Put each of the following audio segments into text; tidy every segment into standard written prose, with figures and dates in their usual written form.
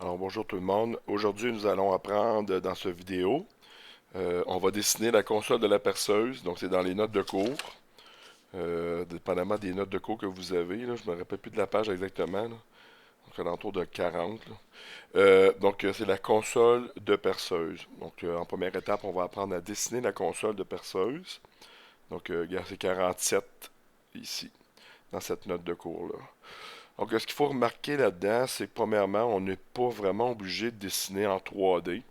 Alors bonjour tout le monde. Aujourd'hui, nous allons apprendre dans cette vidéo, on va dessiner la console de la perceuse. Donc c'est dans les notes de cours, dépendamment des notes de cours que vous avez. Là, je me rappelle plus de la page exactement. Là. Donc alentour de 40. Là. C'est la console de perceuse. Donc en première étape, on va apprendre à dessiner la console de perceuse. Donc regarde, c'est 47 ici, dans cette note de cours-là. Donc, ce qu'il faut remarquer là-dedans, c'est que premièrement, on n'est pas vraiment obligé de dessiner en 3D.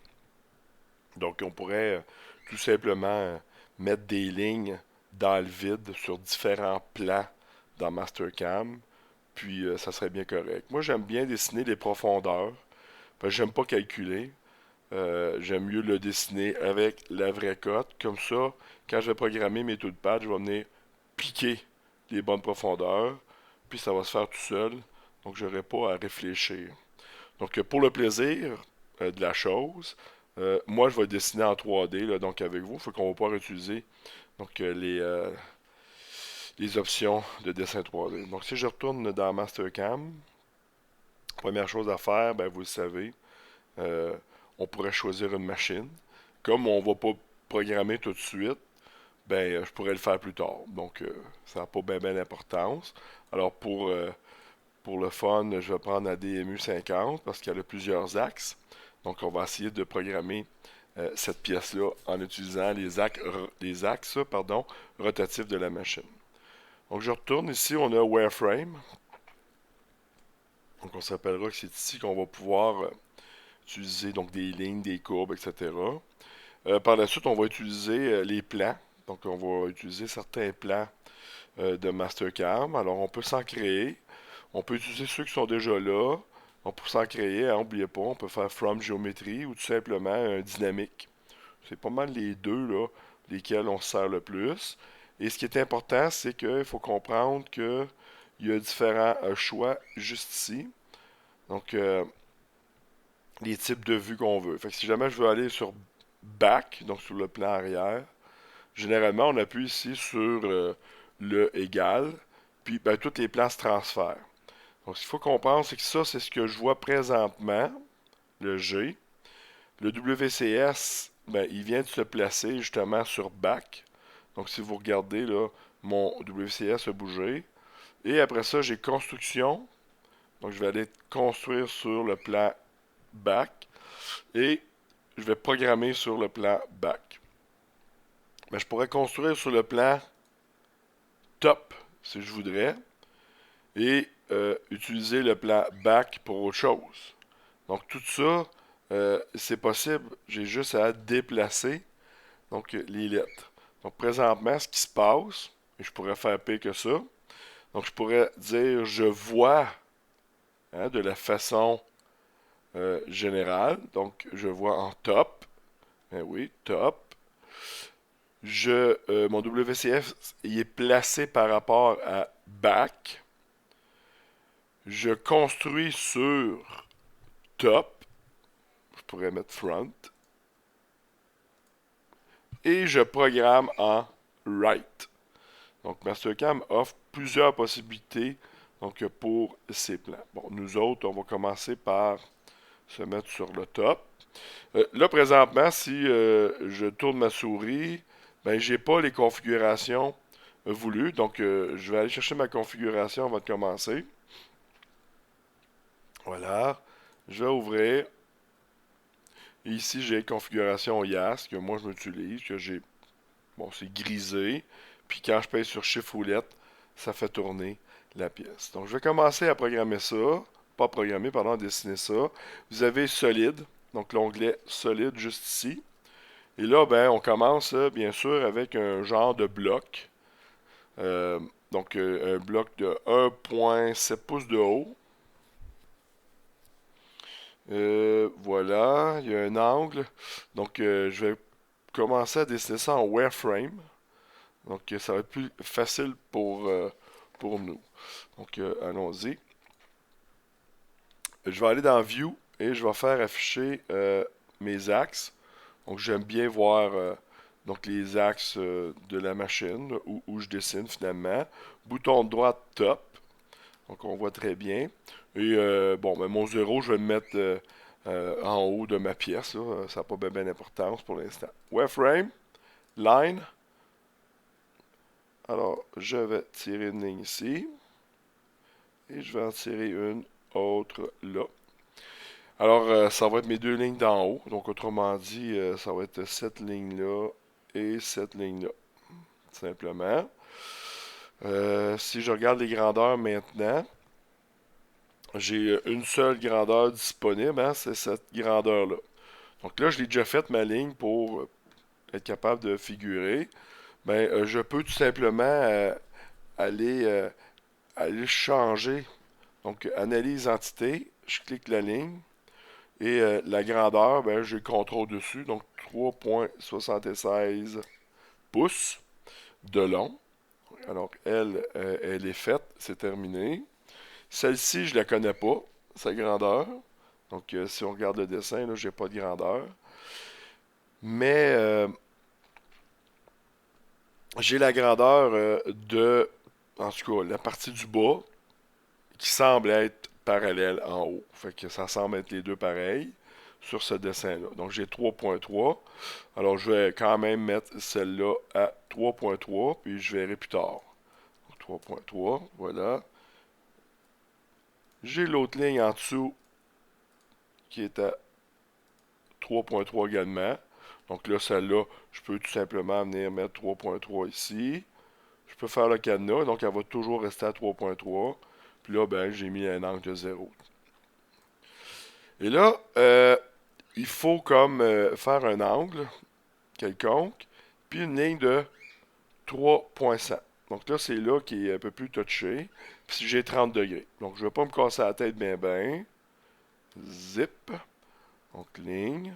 Donc, on pourrait tout simplement mettre des lignes dans le vide sur différents plans dans Mastercam, puis ça serait bien correct. Moi, j'aime bien dessiner les profondeurs, parce que j'aime pas calculer. J'aime mieux le dessiner avec la vraie cote. Comme ça, quand je vais programmer mes taux de pad, je vais venir piquer les bonnes profondeurs, puis ça va se faire tout seul. Donc, je n'aurai pas à réfléchir. Donc, pour le plaisir de la chose, moi, je vais dessiner en 3D, là, donc avec vous. Il faut qu'on va pouvoir utiliser donc, les options de dessin 3D. Donc, si je retourne dans Mastercam, première chose à faire, ben, vous le savez, euh, on pourrait choisir une machine. Comme on ne va pas programmer tout de suite, ben, je pourrais le faire plus tard. Donc, ça n'a pas bien d'importance. Alors, pour le fun, je vais prendre la DMU 50 parce qu'elle a plusieurs axes. Donc, on va essayer de programmer cette pièce-là en utilisant les axes rotatifs de la machine. Donc, je retourne ici, on a Wireframe. Donc, on s'appellera que c'est ici qu'on va pouvoir utiliser donc, des lignes, des courbes, etc. Par la suite, on va utiliser les plans. Donc, on va utiliser certains plans de Mastercam. Alors, on peut s'en créer. On peut utiliser ceux qui sont déjà là. On peut s'en créer, n'oubliez pas, on peut faire From Geometry ou tout simplement un dynamique. C'est pas mal les deux là, lesquels on se sert le plus. Et ce qui est important, c'est qu'il faut comprendre qu'il y a différents choix juste ici. Donc, les types de vues qu'on veut. Fait que si jamais je veux aller sur Back, donc sur le plan arrière, généralement, on appuie ici sur le égal, puis ben, tous les plans se transfèrent. Donc, ce qu'il faut comprendre, c'est que ça, c'est ce que je vois présentement, le G. Le WCS, ben, il vient de se placer justement sur back. Donc, si vous regardez, là, mon WCS a bougé. Et après ça, j'ai construction. Donc, je vais aller construire sur le plan back. Et je vais programmer sur le plan back. Mais je pourrais construire sur le plan top, si je voudrais. Et utiliser le plan back pour autre chose. Donc tout ça, c'est possible. J'ai juste à déplacer donc, les lettres. Donc présentement, ce qui se passe, et je pourrais faire pire que ça, donc je pourrais dire je vois de la façon générale. Donc je vois en top. Ben oui, top. Mon WCF il est placé par rapport à back. Je construis sur top. Je pourrais mettre front. Et je programme en right. Donc Mastercam offre plusieurs possibilités donc, pour ces plans. Bon, nous autres, on va commencer par se mettre sur le top. Là, présentement, si je tourne ma souris, ben, j'ai pas les configurations voulues. Donc, je vais aller chercher ma configuration avant de commencer. Voilà. Je vais ouvrir. Et ici, j'ai configuration YAS que moi, je m'utilise, que j'ai. Bon, c'est grisé. Puis quand je pèse sur Shift roulette, ça fait tourner la pièce. Donc, je vais commencer à programmer ça. Pas programmer, pardon, à dessiner ça. Vous avez solide. Donc, l'onglet solide juste ici. Et là, ben, on commence, bien sûr, avec un genre de bloc. Euh, un bloc de 1,7 pouces de haut. Voilà, il y a un angle. Donc, je vais commencer à dessiner ça en wireframe. Donc, ça va être plus facile pour nous. Donc, allons-y. Je vais aller dans View et je vais faire afficher mes axes. Donc, j'aime bien voir donc les axes de la machine où je dessine finalement. Bouton droit top. Donc on voit très bien. Et bon, ben, mon 0, je vais le mettre en haut de ma pièce, là. Ça n'a pas bien d'importance pour l'instant. Wireframe, line. Alors, je vais tirer une ligne ici. Et je vais en tirer une autre là. Alors, ça va être mes deux lignes d'en haut. Donc, autrement dit, ça va être cette ligne-là et cette ligne-là. Simplement. Si je regarde les grandeurs maintenant, j'ai une seule grandeur disponible, hein, c'est cette grandeur-là. Donc là, je l'ai déjà faite, ma ligne, pour être capable de figurer. Ben, je peux tout simplement aller, aller changer. Donc, analyse entité, je clique la ligne. Et la grandeur, ben, j'ai le contrôle dessus. Donc, 3,76 pouces de long. Alors, elle, elle est faite. C'est terminé. Celle-ci, je la connais pas, sa grandeur. Donc, si on regarde le dessin, là, j'ai pas de grandeur. Mais j'ai la grandeur de, en tout cas, la partie du bas qui semble être parallèle en haut. Fait que ça semble être les deux pareils sur ce dessin-là. Donc, j'ai 3.3. Alors, je vais quand même mettre celle-là à 3.3, puis je verrai plus tard. 3.3, voilà. J'ai l'autre ligne en dessous qui est à 3.3 également. Donc là, celle-là, je peux tout simplement venir mettre 3.3 ici. Je peux faire le cadenas, donc elle va toujours rester à 3.3. Puis là, ben, j'ai mis un angle de 0. Et là, il faut comme faire un angle quelconque, puis une ligne de 3.7. Donc là, c'est là qui est un peu plus touché. Puis j'ai 30 degrés. Donc je ne vais pas me casser la tête bien ben. Zip. Donc ligne.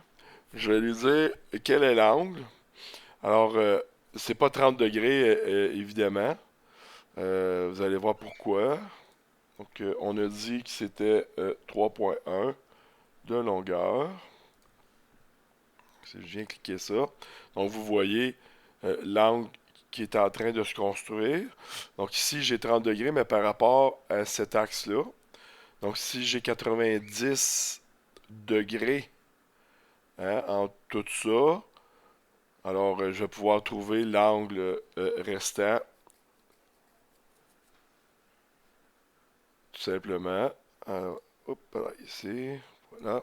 Je vais lui dire quel est l'angle. Alors, c'est pas 30 degrés, évidemment. Vous allez voir pourquoi. Donc, on a dit que c'était 3.1 de longueur. Si je viens cliquer ça. Donc, vous voyez l'angle qui est en train de se construire. Donc, ici, j'ai 30 degrés, mais par rapport à cet axe-là. Donc, si j'ai 90 degrés, hein, en tout ça, alors je vais pouvoir trouver l'angle restant, tout simplement. Alors, hop, là, ici, voilà.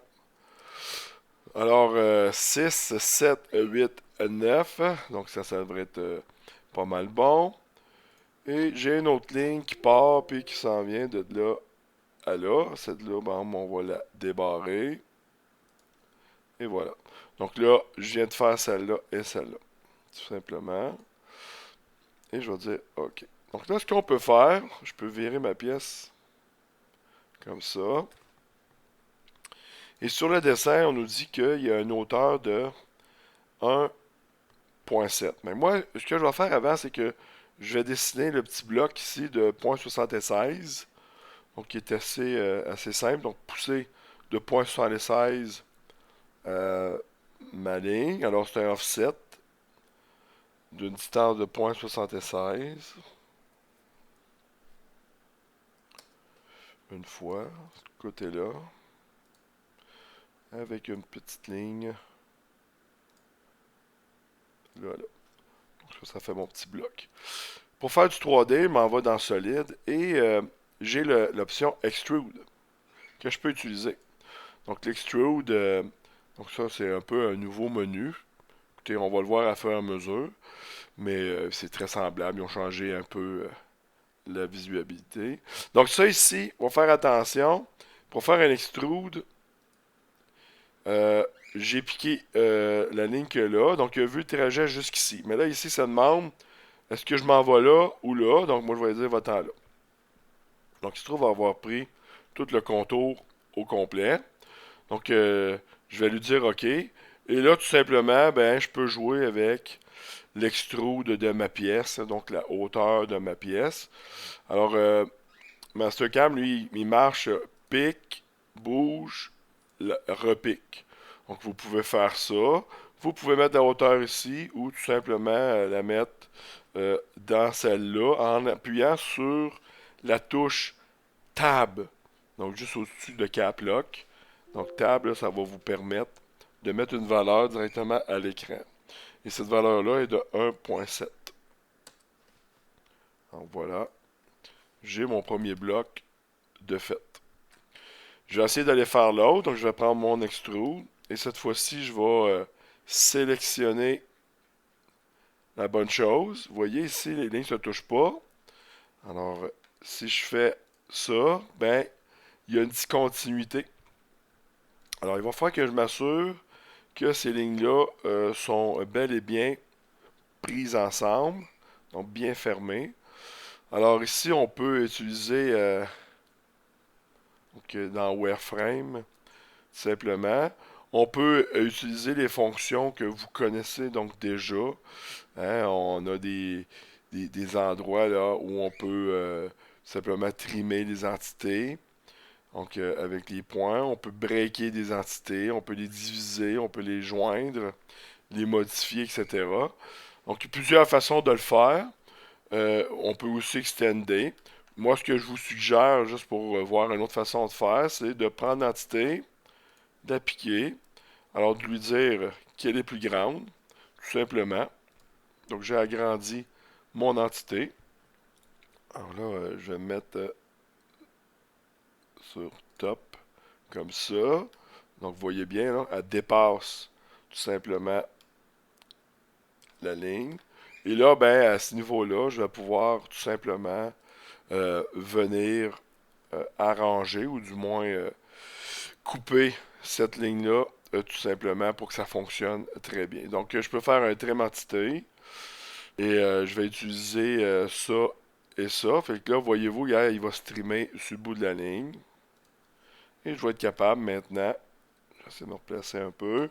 Alors, 6, 7, 8, 9. Donc, ça devrait être pas mal bon. Et j'ai une autre ligne qui part puis qui s'en vient de là à là. Cette-là, bon, on va la débarrer. Et voilà. Donc là, je viens de faire celle-là et celle-là. Tout simplement. Et je vais dire OK. Donc là, ce qu'on peut faire, je peux virer ma pièce comme ça. Et sur le dessin, on nous dit qu'il y a une hauteur de 1.7. Mais moi, ce que je vais faire avant, c'est que je vais dessiner le petit bloc ici de 0.76. Donc, qui est assez simple. Donc, pousser de 0.76 ma ligne. Alors, c'est un offset d'une distance de 0.76. Une fois, ce côté-là. Avec une petite ligne. Là, là. Donc, ça fait mon petit bloc. Pour faire du 3D, je m'en vais dans Solid et j'ai l'option Extrude que je peux utiliser. Donc, l'Extrude, donc ça, c'est un peu un nouveau menu. Écoutez, on va le voir à faire à mesure, mais c'est très semblable. Ils ont changé un peu la visualité. Donc, ça ici, on va faire attention. Pour faire un Extrude, j'ai piqué la ligne que là. Donc, il a vu le trajet jusqu'ici. Mais là, ici, ça demande est-ce que je m'en vais là ou là. Donc, moi, je vais dire va-t'en là. Donc, il se trouve avoir pris tout le contour au complet. Donc, je vais lui dire OK. Et là, tout simplement, ben, je peux jouer avec l'extrude de ma pièce, donc la hauteur de ma pièce. Alors, Mastercam, lui, il marche pique, bouge, repique. Donc, vous pouvez faire ça. Vous pouvez mettre la hauteur ici ou tout simplement la mettre dans celle-là en appuyant sur la touche Tab. Donc, juste au-dessus de Cap Lock. Donc, Tab, là, ça va vous permettre de mettre une valeur directement à l'écran. Et cette valeur-là est de 1.7. Donc, voilà. J'ai mon premier bloc de fait. Je vais essayer d'aller faire l'autre. Donc, je vais prendre mon extrude. Et cette fois-ci, je vais sélectionner la bonne chose. Vous voyez ici, les lignes ne se touchent pas. Alors, si je fais ça, ben, il y a une discontinuité. Alors, il va falloir que je m'assure que ces lignes-là sont bel et bien prises ensemble, donc bien fermées. Alors ici, on peut utiliser dans Wireframe, simplement, on peut utiliser les fonctions que vous connaissez donc déjà. Hein, on a des endroits là où on peut simplement trimer les entités. Donc, avec les points, on peut breaker des entités, on peut les diviser, on peut les joindre, les modifier, etc. Donc, il y a plusieurs façons de le faire. On peut aussi extender. Moi, ce que je vous suggère, juste pour voir une autre façon de faire, c'est de prendre l'entité, d'appliquer, alors de lui dire qu'elle est plus grande, tout simplement. Donc, j'ai agrandi mon entité. Alors là, je vais mettre sur top, comme ça. Donc, vous voyez bien, là, elle dépasse tout simplement la ligne. Et là, ben, à ce niveau-là, je vais pouvoir tout simplement venir arranger ou du moins couper cette ligne-là tout simplement pour que ça fonctionne très bien. Donc, je peux faire un trim entité et je vais utiliser ça et ça. Fait que là, voyez-vous, il va streamer sur le bout de la ligne. Et je vais être capable maintenant, j'essaie de me replacer un peu,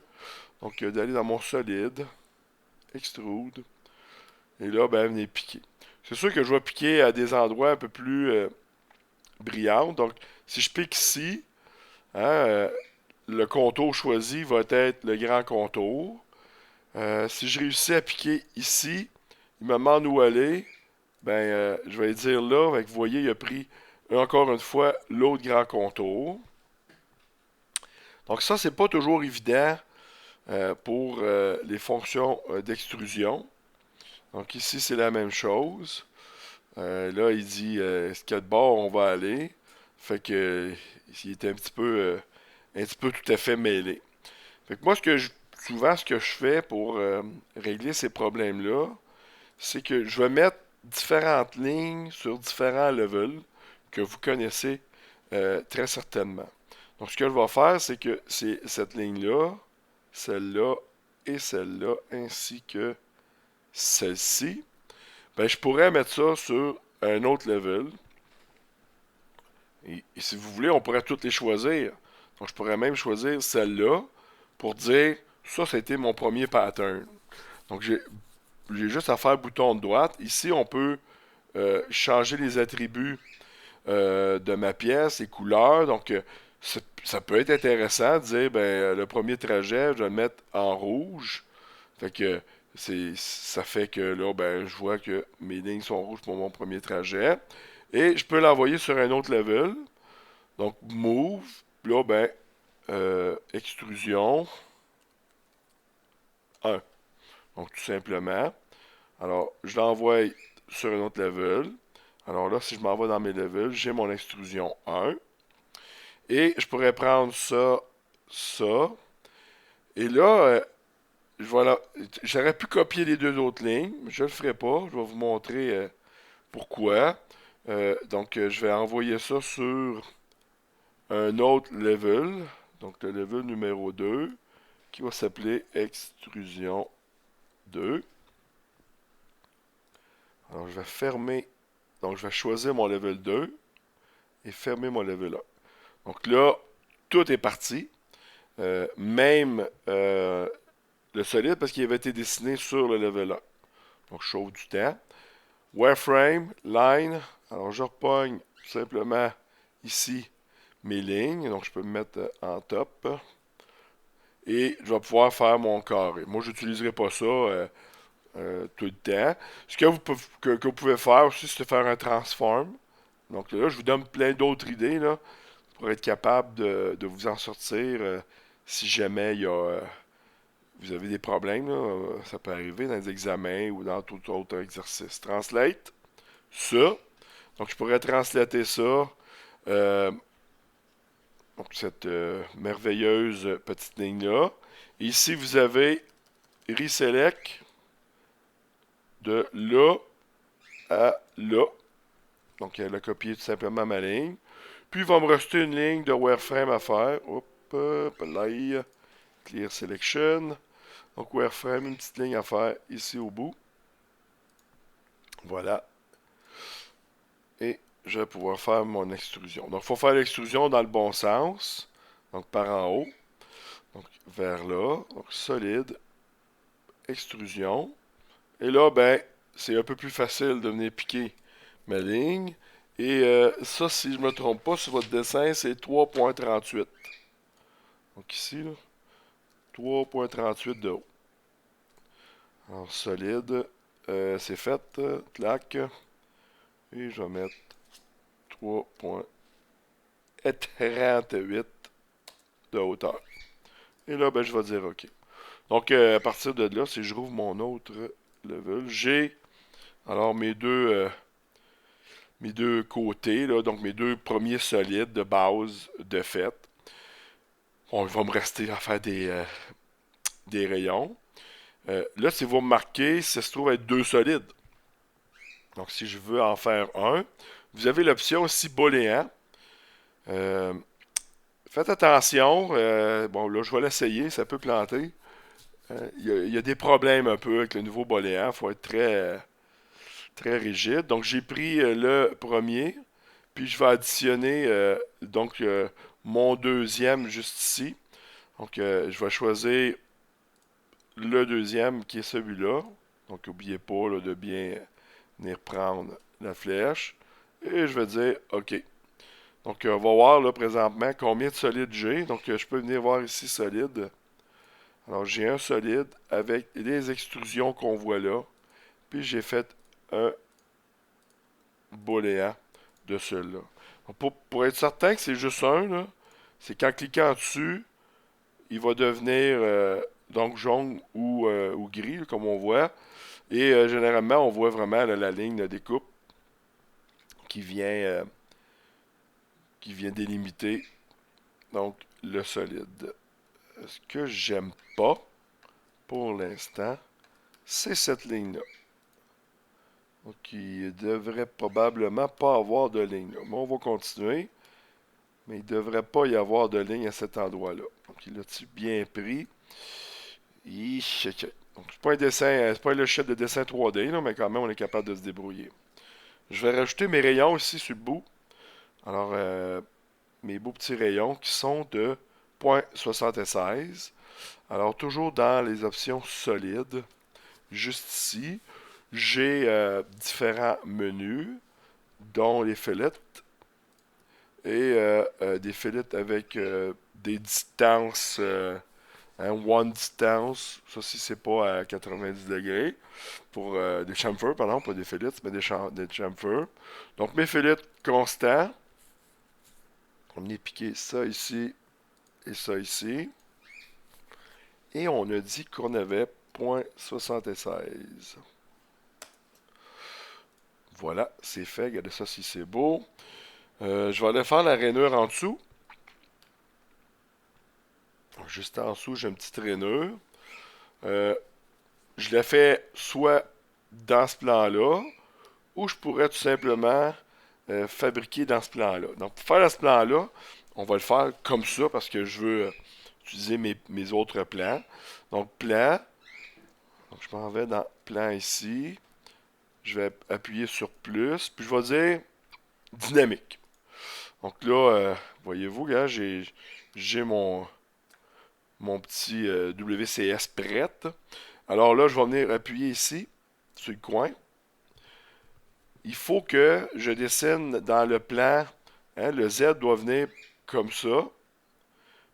donc d'aller dans mon solide, extrude, et là, ben, venez piquer. C'est sûr que je vais piquer à des endroits un peu plus brillants. Donc, si je pique ici, hein, le contour choisi va être le grand contour. Si je réussis à piquer ici, il me demande où aller. Ben, je vais dire là. Vous voyez, il a pris encore une fois l'autre grand contour. Donc ça, c'est pas toujours évident pour les fonctions d'extrusion. Donc ici, c'est la même chose. Là, il dit ce qu'il y a de bord, on va aller. Fait que il est un petit peu tout à fait mêlé. Fait que moi, souvent, ce que je fais pour régler ces problèmes-là, c'est que je vais mettre différentes lignes sur différents levels que vous connaissez très certainement. Donc, ce que je vais faire, c'est que c'est cette ligne-là, celle-là et celle-là, ainsi que celle-ci. Ben, je pourrais mettre ça sur un autre level. Et si vous voulez, on pourrait toutes les choisir. Donc, je pourrais même choisir celle-là pour dire, ça, c'était mon premier pattern. Donc, j'ai juste à faire bouton de droite. Ici, on peut changer les attributs de ma pièce, les couleurs. Donc, ça peut être intéressant de dire, ben, le premier trajet, je vais le mettre en rouge. Fait que ça fait que là, ben, je vois que mes lignes sont rouges pour mon premier trajet. Et je peux l'envoyer sur un autre level. Donc, move. Là, ben, extrusion 1. Donc, tout simplement. Alors, je l'envoie sur un autre level. Alors là, si je m'en vais dans mes levels, j'ai mon extrusion 1. Et je pourrais prendre ça, ça. Et là, voilà, j'aurais pu copier les deux autres lignes, mais je ne le ferai pas. Je vais vous montrer pourquoi. Donc, je vais envoyer ça sur un autre level. Donc, le level numéro 2, qui va s'appeler extrusion 2. Alors, je vais fermer. Donc, je vais choisir mon level 2 et fermer mon level 1. Donc là, tout est parti. Même le solide parce qu'il avait été dessiné sur le level 1. Donc, je sauve du temps. Wireframe, line. Alors, je repogne simplement ici mes lignes. Donc, je peux me mettre en top. Et je vais pouvoir faire mon carré. Moi, je n'utiliserai pas ça tout le temps. Ce que vous pouvez faire aussi, c'est de faire un transform. Donc là, je vous donne plein d'autres idées là, pour être capable de vous en sortir si jamais vous avez des problèmes. Là, ça peut arriver dans les examens ou dans tout autre exercice. Translate, ça. Donc je pourrais translater ça. euh, donc cette merveilleuse petite ligne-là. Ici, vous avez reselect de là à là. Donc, elle a copié tout simplement ma ligne. Puis, il va me rester une ligne de wireframe à faire. Hop, là, clear selection. Donc, wireframe, une petite ligne à faire ici au bout. Voilà. Et je vais pouvoir faire mon extrusion. Donc, il faut faire l'extrusion dans le bon sens. Donc, par en haut. Donc, vers là. Donc, solide. Extrusion. Et là, ben, c'est un peu plus facile de venir piquer ma ligne. Et ça, si je ne me trompe pas, sur votre dessin, c'est 3.38. Donc ici, là, 3.38 de haut. Alors, solide. C'est fait. Clac. Et je vais mettre 3.38 de hauteur. Et là, ben, je vais dire OK. Donc, à partir de là, si je rouvre mon autre level, j'ai alors mes deux côtés, là, donc mes deux premiers solides de base de fait. Bon, il va me rester à faire des rayons. Là, si vous remarquez, ça se trouve être deux solides. Donc, si je veux en faire un, vous avez l'option ciboléant. Euh, Faites attention. Bon, là, je vais l'essayer. Ça peut planter. Il y a des problèmes un peu avec le nouveau boléant. Il faut être très rigide. Donc, j'ai pris le premier. Puis, je vais additionner mon deuxième juste ici. Donc, je vais choisir le deuxième qui est celui-là. Donc, n'oubliez pas là, de bien venir prendre la flèche. Et je vais dire OK. Donc, on va voir là présentement combien de solides j'ai. Donc, je peux venir voir ici solide. Alors, j'ai un solide avec les extrusions qu'on voit là. Puis, j'ai fait un booléen de celui-là. Pour être certain que c'est juste un, là, c'est qu'en cliquant dessus, il va devenir donc jaune ou gris, là, comme on voit. Et généralement, on voit vraiment là, la ligne de découpe qui vient, euh, qui vient délimiter donc le solide. Ce que j'aime pas pour l'instant, c'est cette ligne-là. Donc, il devrait probablement pas avoir de ligne là. Mais on va continuer. Mais il ne devrait pas y avoir de ligne à cet endroit-là. Donc, il a-tu bien pris? Donc, c'est pas un dessin, c'est pas un logiciel de dessin 3D, là, mais quand même, on est capable de se débrouiller. Je vais rajouter mes rayons ici sur le bout. Alors, mes beaux petits rayons qui sont de 0.76. Alors, toujours dans les options solides, juste ici, j'ai différents menus, dont les fillets et des fillets avec des distances, one distance, ça si c'est pas à 90 degrés, pour des chamfers, pardon, pas des fillets, mais des chamfers. Donc mes fillets constants, on est piqué ça ici et ça ici. Et on a dit qu'on avait 0.76. Voilà, c'est fait. Regardez ça si c'est beau. Je vais aller faire la rainure en dessous. Juste en dessous, j'ai une petite rainure. Euh, je la fais soit dans ce plan-là, ou je pourrais tout simplement fabriquer dans ce plan-là. Donc, pour faire dans ce plan-là, on va le faire comme ça parce que je veux utiliser mes autres plans. Donc, plan. Donc, je m'en vais dans plan ici. Je vais appuyer sur plus. Puis, je vais dire dynamique. Donc là, voyez-vous, gars, j'ai mon petit WCS prête. Alors là, je vais venir appuyer ici, sur le coin. Il faut que je dessine dans le plan, hein, le Z doit venir comme ça,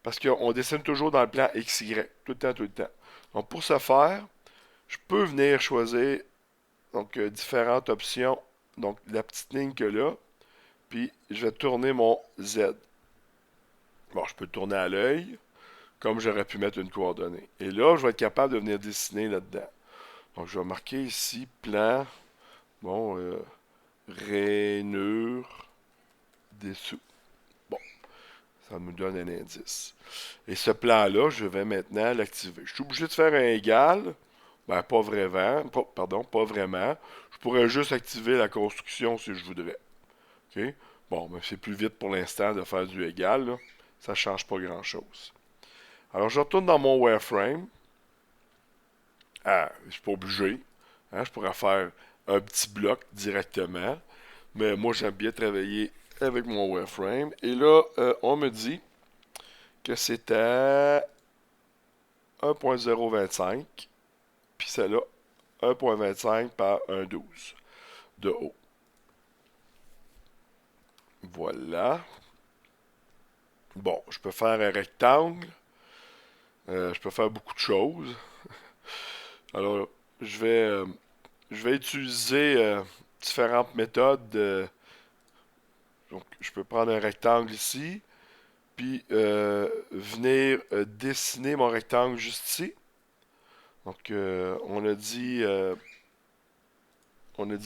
parce qu'on dessine toujours dans le plan XY, tout le temps, tout le temps. Donc pour ce faire, je peux venir choisir donc différentes options. Donc la petite ligne que là, Puis je vais tourner mon Z. Bon, je peux le tourner à l'œil, comme j'aurais pu mettre une coordonnée. Et là, je vais être capable de venir dessiner là-dedans. Donc, je vais marquer ici plan, bon, rainure dessous. Bon, ça me donne un indice. Et ce plan-là, je vais maintenant l'activer. Je suis obligé de faire un égal. Ben, pas vraiment. Pardon, pas vraiment. Je pourrais juste activer la construction si je voudrais. OK? Bon, mais c'est plus vite pour l'instant de faire du égal, là. Ça ne change pas grand-chose. Alors, je retourne dans mon wireframe. Ah, je suis pas obligé. Hein, je pourrais faire un petit bloc directement. Mais moi, j'aime bien travailler avec mon wireframe. Et là, on me dit que c'est à 1.025. Puis celle-là, 1.25 par 1.12 de haut. Voilà. Bon, je peux faire un rectangle. Je peux faire beaucoup de choses. Alors, je vais, euh, je vais utiliser différentes méthodes. Donc, je peux prendre un rectangle ici, puis venir dessiner mon rectangle juste ici. Donc, on a dit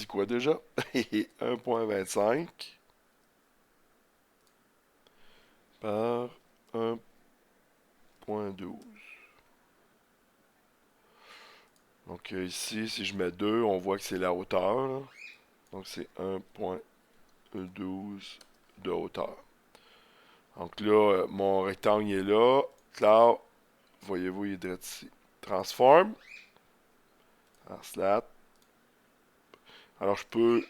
quoi déjà? 1.25 par 1.12. Donc ici, si je mets 2, on voit que c'est la hauteur, là. Donc c'est 1.12 de hauteur. Donc là, mon rectangle est là. Là, voyez-vous, il est direct ici. Transform. Translate. Alors je peux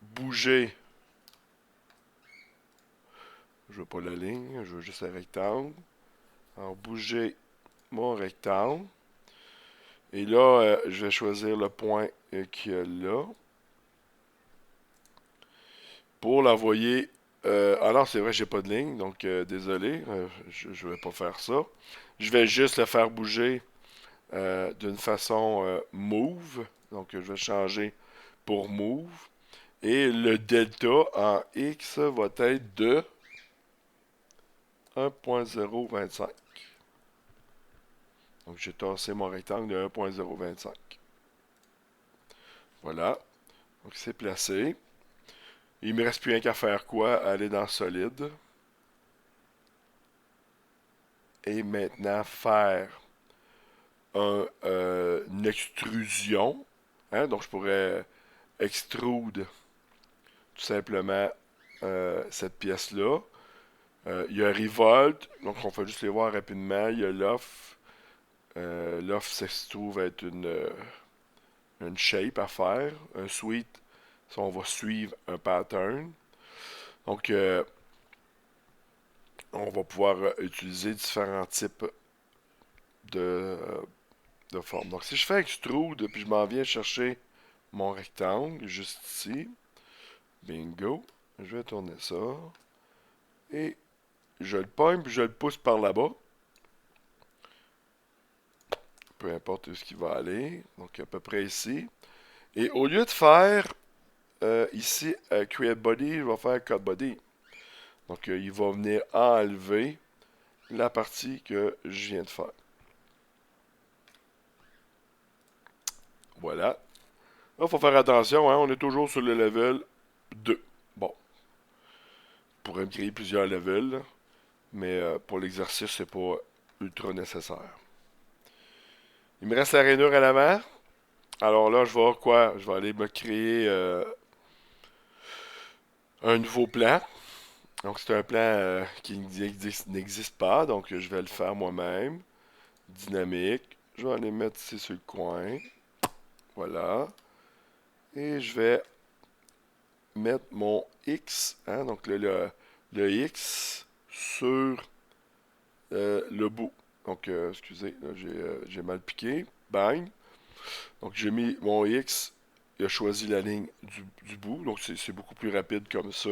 bouger. Je veux pas la ligne, je veux juste un rectangle. Alors bouger mon rectangle. Et là, je vais choisir le point qu'il y a là. Pour l'envoyer. Alors, c'est vrai, j'ai pas de ligne, donc désolé, je vais pas faire ça. Je vais juste le faire bouger d'une façon move. Donc, je vais changer pour move. Et le delta en x va être de 1.025. Donc, j'ai tassé mon rectangle de 1.025. Voilà. Donc, c'est placé. Il me reste plus rien qu'à faire quoi? Aller dans solide. Et maintenant faire une extrusion. Hein, donc je pourrais extrude tout simplement cette pièce-là. Il y a Revolt, donc on fait juste les voir rapidement. Il y a l'off. L'off se trouve être une shape à faire. Un suite, ça, on va suivre un pattern. Donc on va pouvoir utiliser différents types de, de formes. Donc si je fais extrude, puis je m'en viens chercher mon rectangle, juste ici. Bingo. Je vais tourner ça. Et je le pogne, puis je le pousse par là-bas. Peu importe où ce qui va aller. Donc à peu près ici. Et au lieu de faire ici Create Body, je vais faire Cut Body. Donc il va venir enlever la partie que je viens de faire. Voilà. Là, il faut faire attention, hein, on est toujours sur le level 2. Bon. Je pourrais me créer plusieurs levels, là, mais pour l'exercice, c'est pas ultra nécessaire. Il me reste la rainure à l'avant. Alors là, je vais quoi? Je vais aller me créer un nouveau plan. Donc c'est un plan qui n'existe pas, donc je vais le faire moi-même. Dynamique. Je vais aller mettre ici sur le coin. Voilà. Et je vais mettre mon X, hein, donc le X sur le bout. Donc, excusez, j'ai mal piqué. Bang. Donc, j'ai mis mon X. Il a choisi la ligne du bout. Donc, c'est beaucoup plus rapide comme ça.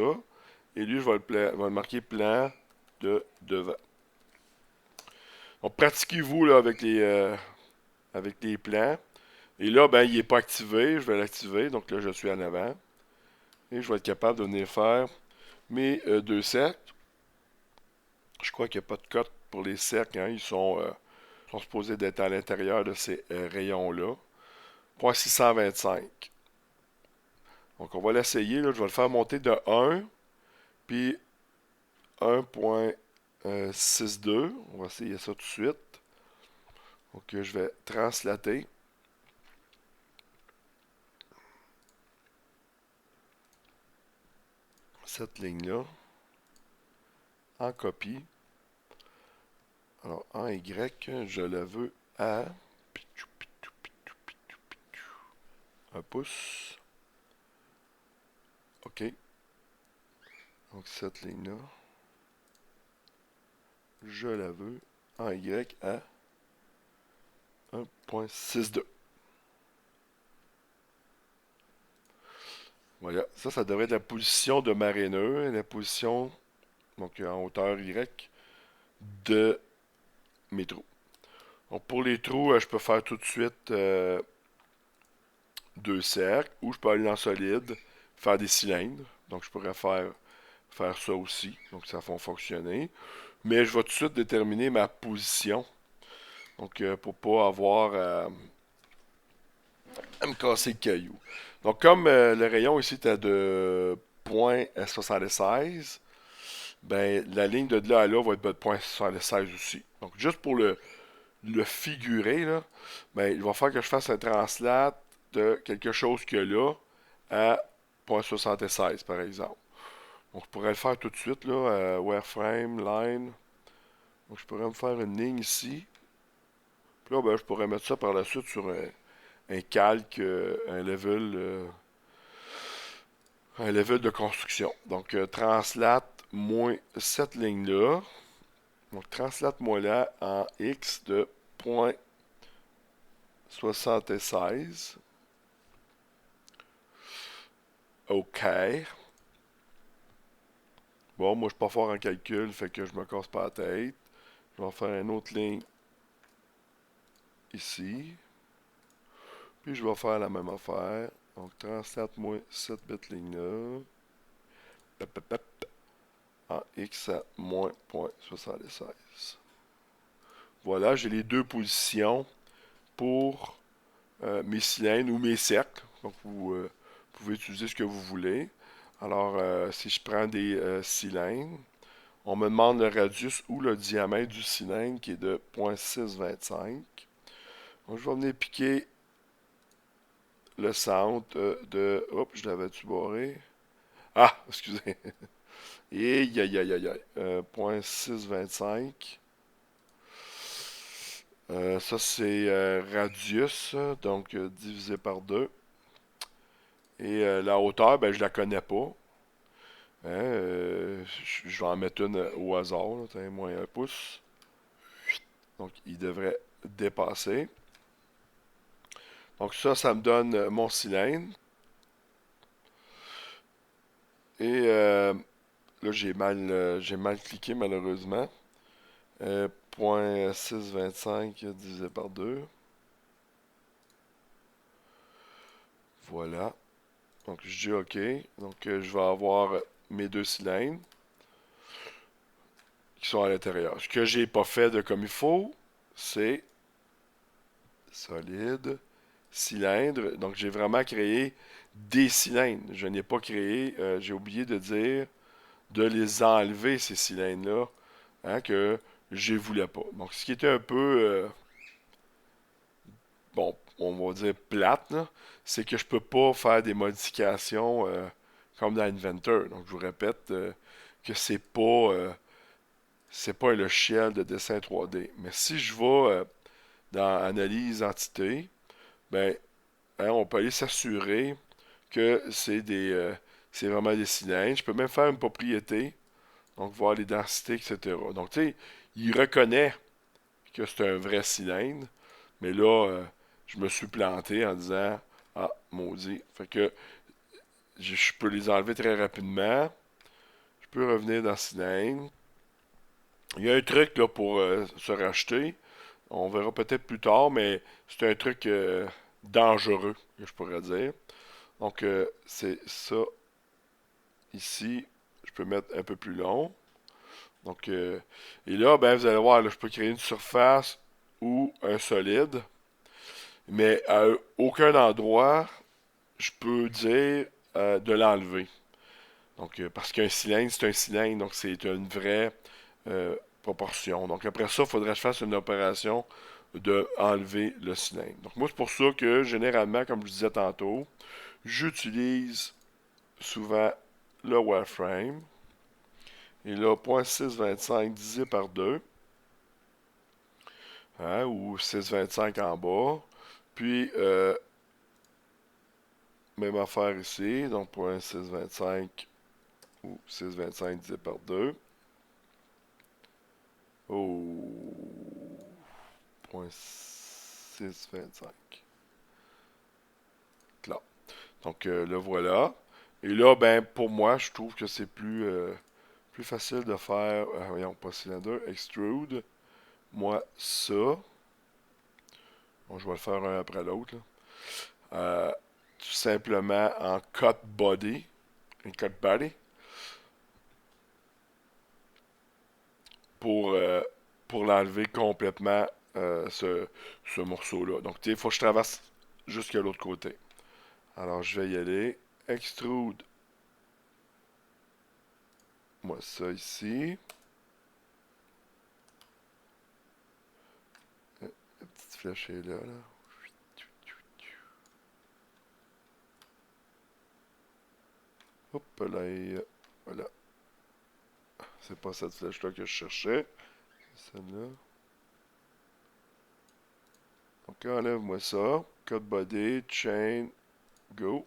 Et lui, je vais le marquer plan de devant. Donc, pratiquez-vous là, avec les plans. Et là, ben, il n'est pas activé. Je vais l'activer. Donc là, je suis en avant. Et je vais être capable de venir faire mes deux cercles. Je crois qu'il n'y a pas de cote pour les cercles, hein. Ils sont supposés d'être à l'intérieur de ces rayons-là. 0.625. Donc on va l'essayer, là. Je vais le faire monter de 1, puis 1.62. On va essayer ça tout de suite. Donc je vais translater. Cette ligne-là en copie. Alors en Y, je le veux à 1 pouce. OK. Donc cette ligne-là, je la veux en Y à 1.62. Voilà, ça devrait être la position de marraineux et la position, donc en hauteur Y, de mes trous. Donc pour les trous, je peux faire tout de suite deux cercles, ou je peux aller en solide, faire des cylindres. Donc je pourrais faire ça aussi, donc ça va fonctionner. Mais je vais tout de suite déterminer ma position. Donc pour pas avoir à me casser le caillou. Donc comme le rayon ici était de 0.76, ben la ligne de là à là va être de 0.76 aussi. Donc juste pour le figurer, là, ben, il va falloir que je fasse un translate de quelque chose que là à 0.76 par exemple. Donc je pourrais le faire tout de suite là, wireframe, line. Donc je pourrais me faire une ligne ici. Puis là, ben, je pourrais mettre ça par la suite sur un calque, un level de construction. Donc translate moins cette ligne-là. Donc translate-moi là en X de 0.76. OK. Bon, moi je suis pas fort en calcul, fait que je me casse pas la tête. Je vais faire une autre ligne ici. Puis je vais faire la même affaire. Donc translate-moi cette bête ligne-là. En X à moins 0.76. Voilà, j'ai les deux positions pour mes cylindres ou mes cercles. Donc vous pouvez utiliser ce que vous voulez. Alors, si je prends des cylindres, on me demande le radius ou le diamètre du cylindre qui est de 0.625. Donc, je vais venir piquer le centre de... Hop, je l'avais-tu barré? Ah, excusez. Et aïe, aïe, aïe, aïe. 0.625. Ça, c'est radius, donc divisé par 2. Et la hauteur, ben, je la connais pas. Hein, je vais en mettre une au hasard, là, moins 1 pouce. Donc, il devrait dépasser. Donc, ça me donne mon cylindre. Et là, j'ai mal cliqué, malheureusement. 0.625 divisé par 2. Voilà. Donc, je dis OK. Donc, je vais avoir mes deux cylindres qui sont à l'intérieur. Ce que j'ai pas fait de comme il faut, c'est solide, cylindre. Donc, j'ai vraiment créé des cylindres. Je n'ai pas créé, j'ai oublié de dire, de les enlever, ces cylindres-là, hein, que je ne voulais pas. Donc, ce qui était un peu, bon, on va dire plate, c'est que je peux pas faire des modifications comme dans Inventor. Donc, je vous répète que c'est pas un logiciel de dessin 3D. Mais si je vais dans Analyse Entité, ben, hein, on peut aller s'assurer que c'est vraiment des cylindres. Je peux même faire une propriété, donc voir les densités, etc. Donc, tu sais, il reconnaît que c'est un vrai cylindre, mais là, je me suis planté en disant, ah, maudit. Fait que je peux les enlever très rapidement. Je peux revenir dans cylindre. Il y a un truc là pour se racheter. On verra peut-être plus tard, mais c'est un truc dangereux, je pourrais dire. Donc, c'est ça ici, je peux mettre un peu plus long. Donc, et là, ben, vous allez voir, là, je peux créer une surface ou un solide, mais à aucun endroit, je peux dire de l'enlever. Donc, parce qu'un cylindre, c'est un cylindre, donc c'est une vraie proportion. Donc, après ça, il faudrait que je fasse une opération de enlever le cylindre. Donc, moi, c'est pour ça que, généralement, comme je disais tantôt, j'utilise souvent le wireframe. Et là, 0.625 divisé par 2, hein, ou 6,25 en bas. Puis, même affaire ici, donc 0.625 ou 6,25 divisé par 2. Oh, 0.625. Là. Donc, le voilà. Et là, ben, pour moi, je trouve que c'est plus facile de faire, voyons, pas cylinder, extrude. Moi, ça. Bon, je vais le faire un après l'autre. Tout simplement en cut body. Un cut body. Pour, euh, pour l'enlever complètement, ce morceau-là. Donc, il faut que je traverse jusqu'à l'autre côté. Alors, je vais y aller. Extrude. Moi, ça ici. La petite flèche est là, là. Hop là, et voilà. C'est pas cette flèche-là que je cherchais. C'est celle-là. Donc, enlève-moi ça. Cut body, chain, go.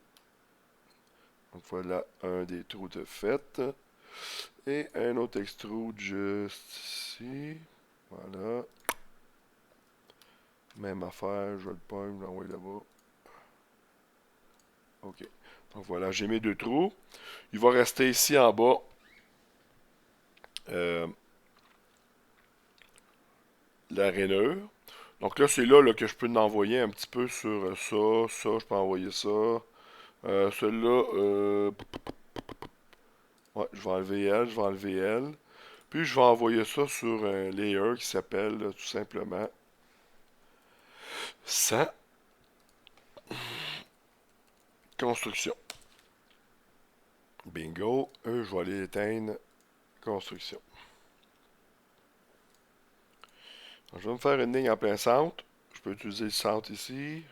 Donc, voilà un des trous de fait. Et un autre extrude juste ici. Voilà. Même affaire, je vais le prendre, je vais l'envoyer là-bas. OK. Donc voilà, j'ai mes deux trous. Il va rester ici en bas euh, la rainure. Donc là, c'est là, que je peux l'envoyer un petit peu sur ça, je peux envoyer ça. Celui-là, ouais, je vais enlever elle, je vais enlever elle. Puis je vais envoyer ça sur un layer qui s'appelle tout simplement sans construction. Bingo, je vais aller éteindre construction. Donc, je vais me faire une ligne en plein centre. Je peux utiliser le centre ici,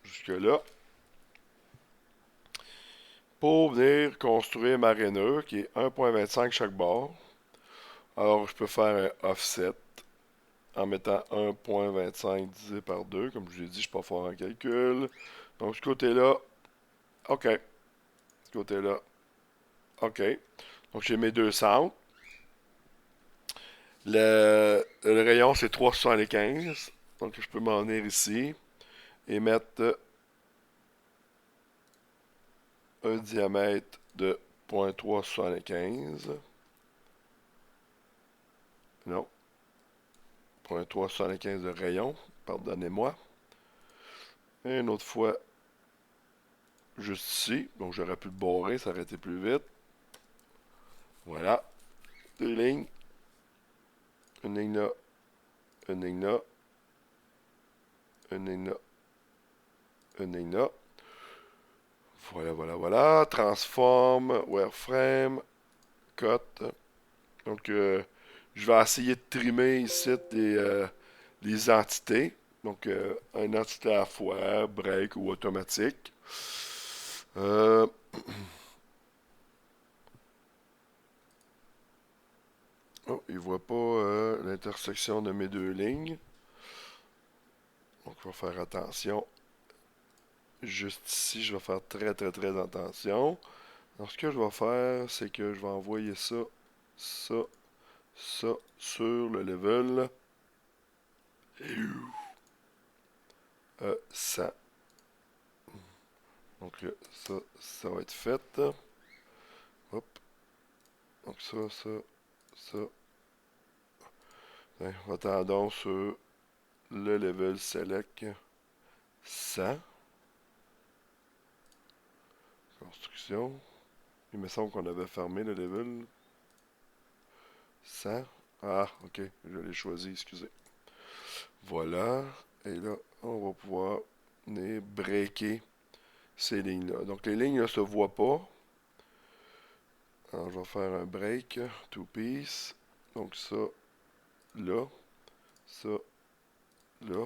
jusque là, pour venir construire ma rainure qui est 1.25 chaque bord. Alors, je peux faire un offset en mettant 1.25 divisé par 2. Comme je l'ai dit, je peux faire un calcul. Donc, ce côté-là, OK. Ce côté-là, OK. Donc, j'ai mes deux centres. Le rayon, c'est 375. Donc, je peux m'en venir ici et mettre un diamètre de 0.375. Non, 0.375 de rayon, pardonnez-moi. Et une autre fois, juste ici. Donc, j'aurais pu le barrer, ça aurait été plus vite. Voilà. Deux lignes. Une ligne là, une ligne là, une ligne là, une ligne là. Voilà, voilà, voilà. Transform, wireframe, cut. Donc, je vais essayer de trimer ici les entités. Donc, une entité à la fois, break ou automatique. Euh, oh, il ne voit pas l'intersection de mes deux lignes. Donc, il va faire attention. Juste ici, je vais faire très, très, très attention. Alors, ce que je vais faire, c'est que je vais envoyer ça, ça, ça sur le level 100. Donc, ça va être fait. Hop. Donc, ça. Attendons sur le level select 100. Construction. Il me semble qu'on avait fermé le level. 100. Ah, ok, je l'ai choisi, excusez. Voilà. Et là, on va pouvoir venir breaker ces lignes-là. Donc les lignes ne se voient pas. Alors je vais faire un break, two piece. Donc ça, là, ça, là.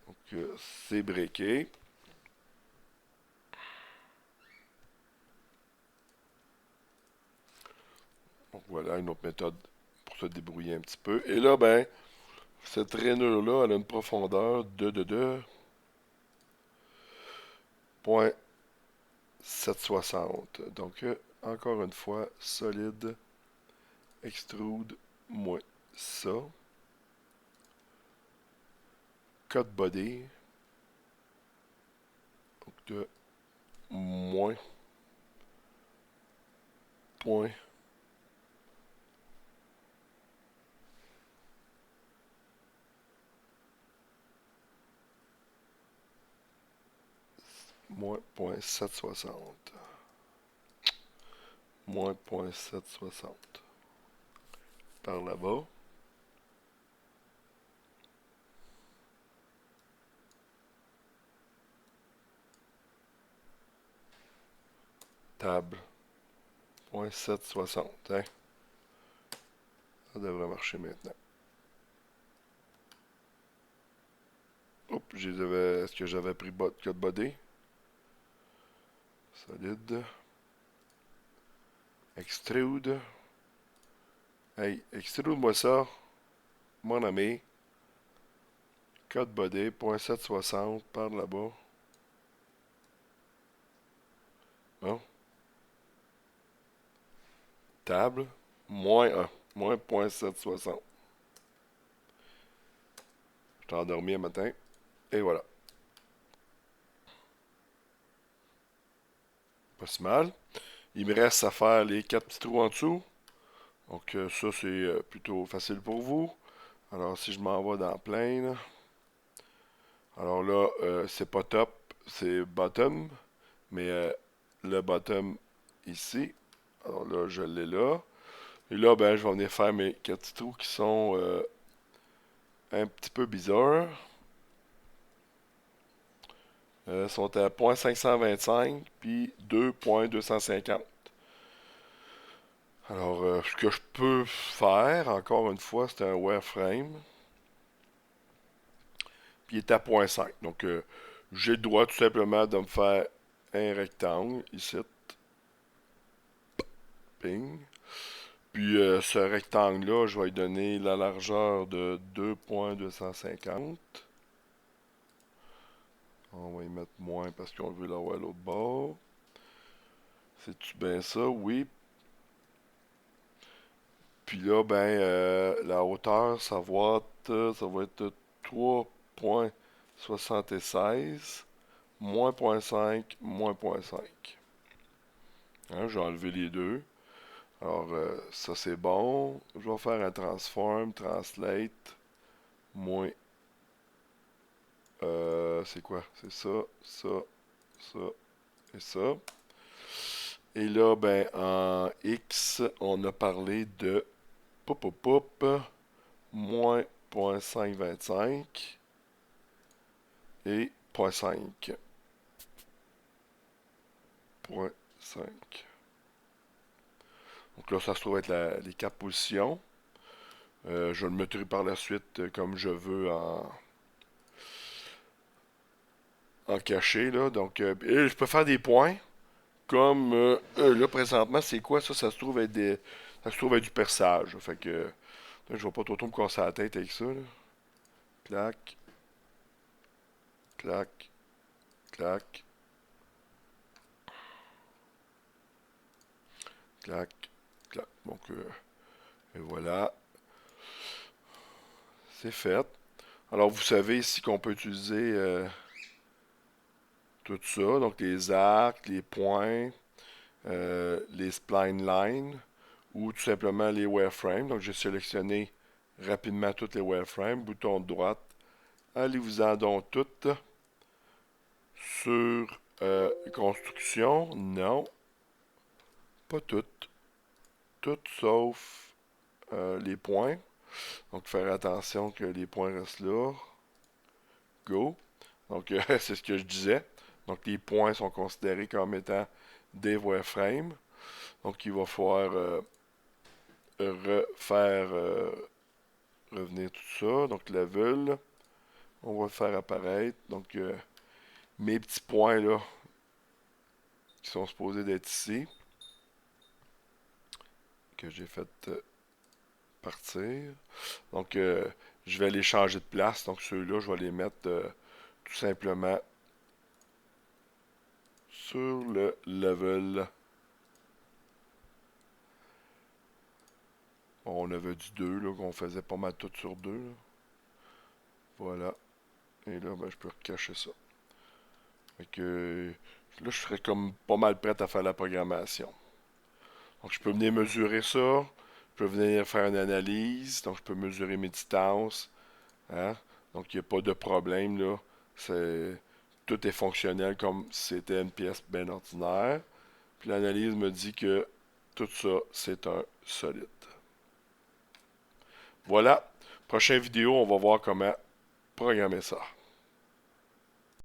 Donc c'est breaké. Donc voilà une autre méthode pour se débrouiller un petit peu. Et là, ben, cette rainure-là, elle a une profondeur de 0.760. Donc, encore une fois, solide, extrude, moins ça. Cut body, donc de moins point moins 0.760. Moins 0.760. Par là-bas. Table. 0.760. Hein? Ça devrait marcher maintenant. Oups, est-ce que j'avais pris cut body? Solide. Extrude. Hey, extrude-moi ça, mon ami. Cut body, 0.760 par là-bas. Bon. Table, moins 1, moins 0.760. Je t'ai endormi un matin. Et voilà. Pas si mal. Il me reste à faire les 4 petits trous en dessous. Donc ça, c'est plutôt facile pour vous. Alors si je m'en vais dans plane. Alors là, c'est pas top, c'est bottom. Mais le bottom ici. Alors là, je l'ai là. Et là, ben, je vais venir faire mes 4 petits trous qui sont un petit peu bizarres. Sont à 0.525 puis 2.250. Alors, ce que je peux faire, encore une fois, c'est un wireframe. Puis il est à 0.5. Donc, j'ai le droit tout simplement de me faire un rectangle ici. Ping. Puis ce rectangle-là, je vais lui donner la largeur de 2.250. On va y mettre moins parce qu'on veut l'avoir à l'autre bord. C'est-tu bien ça? Oui. Puis là, ben, la hauteur, ça va être 3.76, moins 0.5, moins 0.5. Hein, j'ai enlevé les deux. Alors, ça c'est bon. Je vais faire un transform, translate, moins. C'est quoi? C'est ça, ça, ça et ça. Et là, ben, en X, on a parlé de pop, pop, pop, moins 0.525 et 0.5. 0.5. Donc là, ça se trouve être les 4 positions. Je le mettrai par la suite comme je veux en caché. Là. Donc, et je peux faire des points. Comme là, présentement, c'est quoi ça? Ça se trouve être du perçage. Fait que là, je vais pas trop me casser la tête avec ça. Là. Clac, clac, clac, clac, clac. Donc, et voilà. C'est fait. Alors, vous savez ici qu'on peut utiliser tout ça. Donc, les arcs, les points, les spline lines ou tout simplement les wireframes. Donc, j'ai sélectionné rapidement toutes les wireframes. Bouton de droite. Allez-vous-en donc toutes. Sur construction, non. Pas toutes. Toutes sauf les points. Donc, faire attention que les points restent là. Go. Donc, c'est ce que je disais. Donc, les points sont considérés comme étant des wireframes. Donc, il va falloir refaire revenir tout ça. Donc, level. On va le faire apparaître. Donc, mes petits points là, qui sont supposés d'être ici, que j'ai fait partir. Donc, je vais les changer de place. Donc, ceux-là, je vais les mettre tout simplement sur le level. Bon, on avait dit 2, là, qu'on faisait pas mal tout sur 2. Là. Voilà. Et là, ben, je peux recacher ça. Fait que là, je serais comme pas mal prêt à faire la programmation. Donc, je peux venir mesurer ça. Je peux venir faire une analyse. Donc, je peux mesurer mes distances. Hein? Donc, il n'y a pas de problème, là. Tout est fonctionnel comme si c'était une pièce bien ordinaire. Puis l'analyse me dit que tout ça, c'est un solide. Voilà. Prochaine vidéo, on va voir comment programmer ça.